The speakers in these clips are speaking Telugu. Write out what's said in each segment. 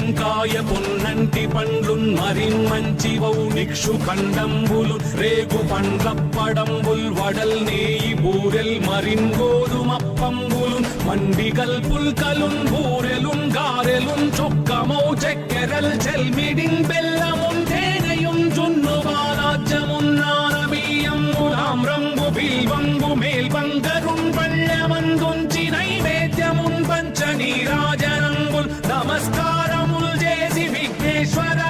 టెంకాయ పొన్నంటి పండ్లున్ మరిన్మంచివౌ నిక్షు ఖండంబులు రేగు పండ్లప్పడంబుల్ వడల్ నేయి బూరెల్ మరిన్ గోధుమప్పంబులు మండిగల్ పుల్కలున్ బూరెలున్ గారెలున్ చొక్కమౌ చెక్కెరల్ చెల్మిడిన్ బెల్లమున్ తేనెయున్ జున్ను బాలాజ్యమున్ నానబియ్యంబులాం రంగు బిల్వంగు మేల్బంగరున్ పళ్ళెమందుంచి నైవేద్యమున్ పంచనీరాజనంబుల్ నమస్కారముల్ చేసి విఘ్నేశ్వరా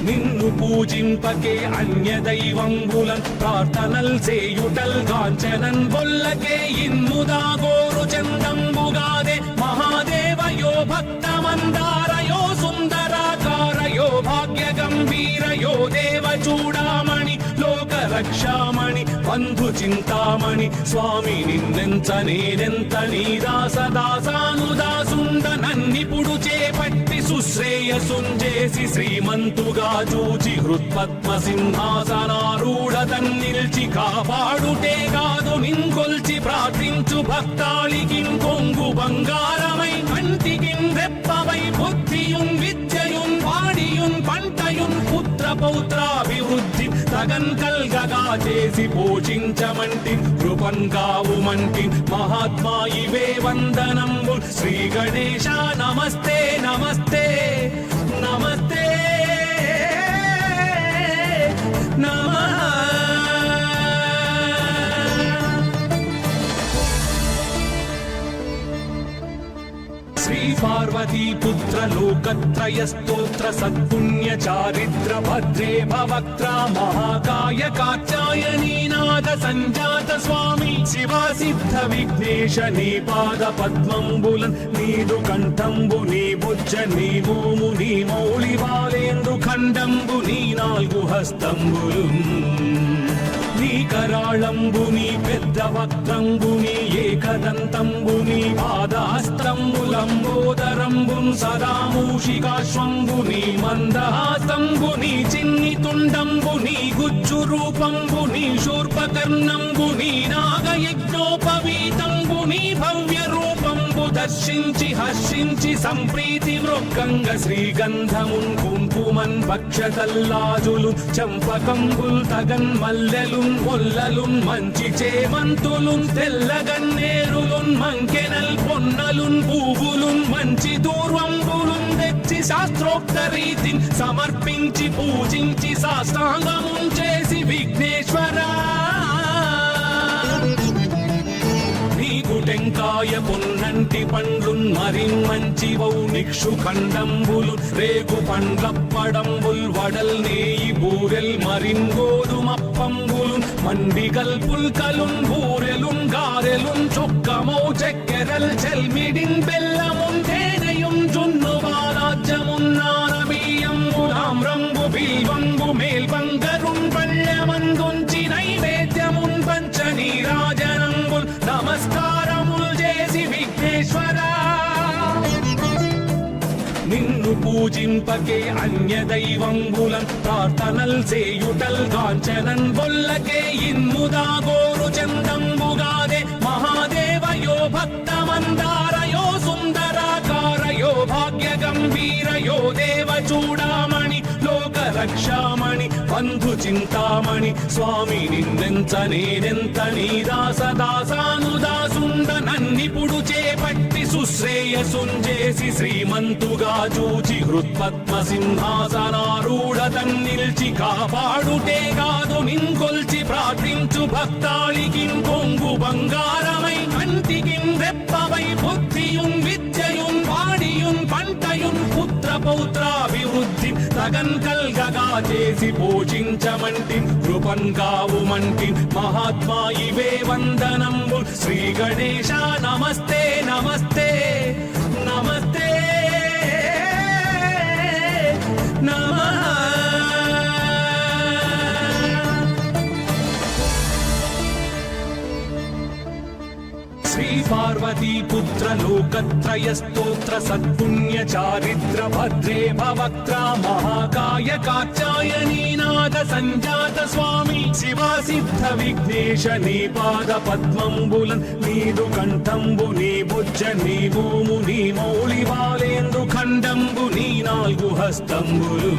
నిన్ను పూజింపకే అన్య దైవంబులన్ ప్రార్థనల్ చేయుటల్ కాంచనన్ బొల్లకే ఇన్ముదా గోరు చందంబుగాదే మహాదేవయో భక్తమందారయో సుందరాకారయో భాగ్య గంభీరయో దేవ చూడామణి లోక రక్షామణి బంధు చింతామణి స్వామి నిన్నెంత నేనెంత నీ దాసదాసానుదాసుండ నన్నిపుడు చేపట్టి సుశ్రేయసుంజేసి శ్రీమంతుగా చూచి హృత్పద్మ సింహాసనారూఢ తన్నిల్చి కాపాడుటే కాదు నింకొల్చి ప్రార్థించు భక్తాళికిం కొంగు బంగారమై కంటికిం రెప్పవై బుద్ధియున్ విద్యయున్ వాడియున్ పంటయున్ పుత్ర పౌత్రాభివృద్ధి తగన్ కల్గగా చేసి పోషించమంటి కృపన్ కావుమంటి మహాత్మా ఇవే వందనంబు శ్రీ గణేశ నమస్తే నమస్తే నమస్తే నమః శ్రీ పార్వతీ పుత్ర లోకత్రయ స్తోత్ర సత్పుణ్య చారిత్ర భద్రే భవక్త్ర మహాకాయ కాచాయనీనాథ సంజాత స్వామి శివ సిద్ధ విఘ్నేశ నీ పాద పద్మంబులన్ నీదు కంఠంబు నీ బుజ్జ నీ భూము నీ మౌళి బాలేందు ఖండంబు నీ నాలుగు హస్తంబులు నీ కరాళంబుని పెద్ద వక్త్రంబుని ఏకదంతంబుని పాదహస్తంబులంబోదరంబున్ సదామూషికాశ్వంబుని మందహాసంబుని చిన్ని తుండంబుని గుజ్జు రూపంబుని శూర్పకర్ణంబుని నాగయజ్ఞోపవీతంబుని భవ్య రూపంబు దర్శించి హర్షించి సంప్రీతి మృక్కంగ శ్రీగంధమున్ కుంకుమన్ భక్షతల్లాజులు చంపకంబుల్ తగన్ మల్లెలున్ మొల్లలున్ మంచి చేమంతులున్ తెల్లగన్నేరులున్ మంకెనల్ పొన్నలున్ పువ్వులున్ మంచి దూర్వంబులున్ తెచ్చి శాస్త్రోక్త రీతిని సమర్పించి పూజించి సాష్టాంగమున్ చేసి విఘ్నేశ్వరా టెంకాయ పొన్నంటి పండ్లున్ మరిన్మంచివౌ నిక్షు ఖండంబులు రేగు పండ్లప్పడంబుల్ వడల్ నేయి బూరెల్ మరిన్ గోధుమప్పంబులు మండిగల్ పుల్కలున్ బూరెలున్ గారెలున్ చొక్కమౌ చెక్కెరల్ చెల్మిడిన్ బెల్లమున్ తేనెయున్ జున్ను బాలాజ్యమున్ నానబియ్యంబులాం రంగు బిల్వంగు మేల్బంగరున్ పళ్ళెమందుంచి నైవేద్యమున్ పంచనీరాజనంబుల్ నమస్కారముల్ చేసి విఘ్నేశ్వరా నిన్ను పూజింపకే అన్య దైవంబులన్ ప్రార్థనల్ చేయుటల్ కాంచనన్ బొల్లకే ఇన్ముదా గోరు చందంబుగాదే మహాదేవయో భక్తమందారయో సుందరాకారయో భాగ్య గంభీరయో దేవ చూడామణి లోక రక్షామణి బంధు చింతామణి స్వామి నిన్నెంత నేనెంత నీ దాసదాసానుదాసుండ నన్నిపుడు చేపట్టి సుశ్రేయసుంజేసి శ్రీమంతుగా చూచి హృత్పద్మ సింహాసనారూఢ తన్నిల్చి కాపాడుటే కాదు నింకొల్చి ప్రార్థించు భక్తాళికిం కొంగు బంగారమై కంటికిం రెప్పవై బుద్ధియున్ విద్యయున్ వాడియున్ పంటయున్ పుత్ర పౌత్రాభివృద్ధి తగన్ కల్గగా చేసి పోషించమంటి కృపన్ కావుమంటి మహాత్మా ఇవే వందనంబు శ్రీ గణేశ నమస్తే నమస్తే నమస్తే నమః శ్రీ పార్వతీ పుత్ర లోకత్రయ స్తోత్ర సత్పుణ్య చారిత్ర భద్రే భవక్త్ర మహాకాయ కాచాయనీనాథ సంజాత స్వామి శివ సిద్ధ విఘ్నేశ నీ పాద పద్మంబులన్ నీదు కంఠంబు నీ బుజ్జ నీ భూము నీ మౌళివా నాలుగు హస్తంబులు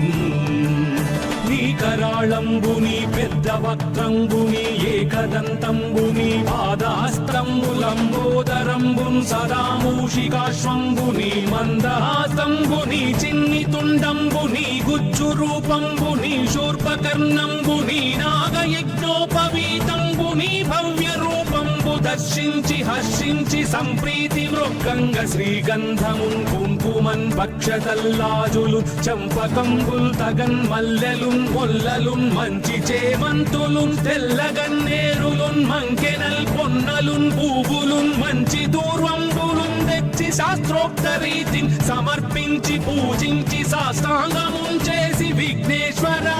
నీ కరాళంబుని పెద్ద వక్త్రంబుని ఏకదంతంబుని పాదహస్తంబులంబోదరంబున్ సదా మూషికాశ్వంబుని మందహాసంబుని చిన్ని తుండంబుని గుజ్జు రూపంబుని శూర్పకర్ణంబుని నాగయజ్ఞోపవీతంబుని భవ్య రూపంబు దర్శించి హర్షించి సంప్రీతి మృక్కంగ శ్రీగంధమున్ కుంకుమన్ భక్షతల్లాజులు చంపకంబుల్ తగన్ మల్లెలున్ మొల్లలున్ మంచి చేమంతులున్ తెల్లగన్నేరులున్ మంకెనల్ పొన్నలున్ పూవులున్ మంచి దూర్వంబులున్ తెచ్చి శాస్త్రోక్త రీతిని సమర్పించి పూజించి సాష్టాంగమున్ చేసి విఘ్నేశ్వరా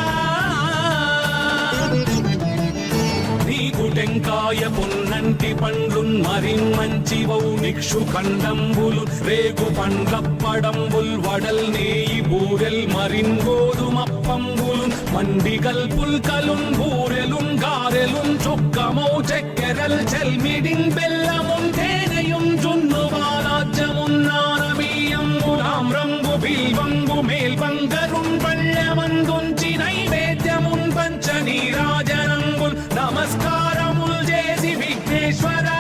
టెంకాయ పొన్నంటి పండ్లున్ మరిన్ మంచివౌ నిక్షు ఖండంబులు రేగు పండ్లప్పడంబుల్ వడల్ నేయి బూరెల్ మరిన్ గోధుమప్పంబులు మండిగల్ పుల్కలున్ బూరెలున్ గారెలున్ చుక్కమౌ చక్కెరల్ చెల్మిడిన్ బెల్లమున్ తేనెయున్ జున్ను వారాజ్యమున్ నానబియ్యంబులాం రంగు బిల్వంగు మేల్బంగరున్ పళ్ళమందుంచి నైవేద్యమున్ పంచ నీరాజనంబుల్ నమస్కారముల్ చేసి విఘ్నేశ్వరా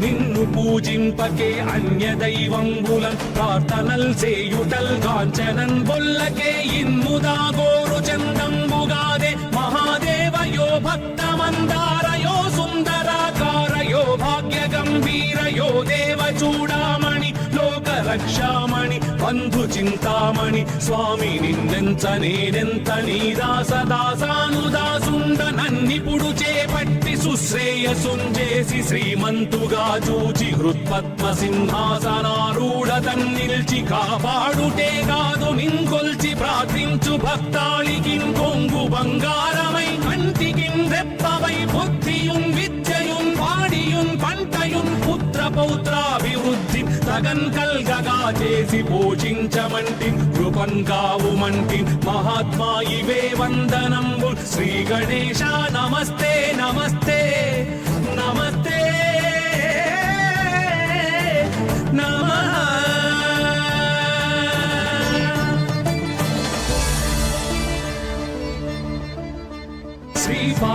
నిన్ను పూజింపకే అన్య దైవంబులన్ ప్రార్థనల్ చేయుటల్ కాంచనన్ బొల్లకే ఇన్ముదా గోరు చందంబుగాదే మహాదేవయో భక్తమందారయో సుందరాకారయో భాగ్య గంభీరయో దేవ చూడామణి లోక రక్షామణి బంధు చింతామణి స్వామి నిన్నెంత నేనెంత నీ దాసదాసానుదాసుండ నన్నిపుడు చేపట్టి సుశ్రేయసుంజేసి శ్రీమంతుగా చూచి హృత్పద్మ సింహాసనారూఢ తన్నిల్చి కాపాడుటే కాదు నింకొల్చి ప్రార్థించు భక్తాళికి కొంగు బంగారమై కంటికి రెప్పవై బుద్ధియున్ విద్యయున్ వాడియున్ పంటయున్ పుత్ర పౌత్రాభివృద్ధి తగన్ కల్గగా చేసి పోషించమంటి కృపన్ కావుమంటి మహాత్మా ఇవే వందనంబు శ్రీ గణేశ నమస్తే నమస్తే నమస్తే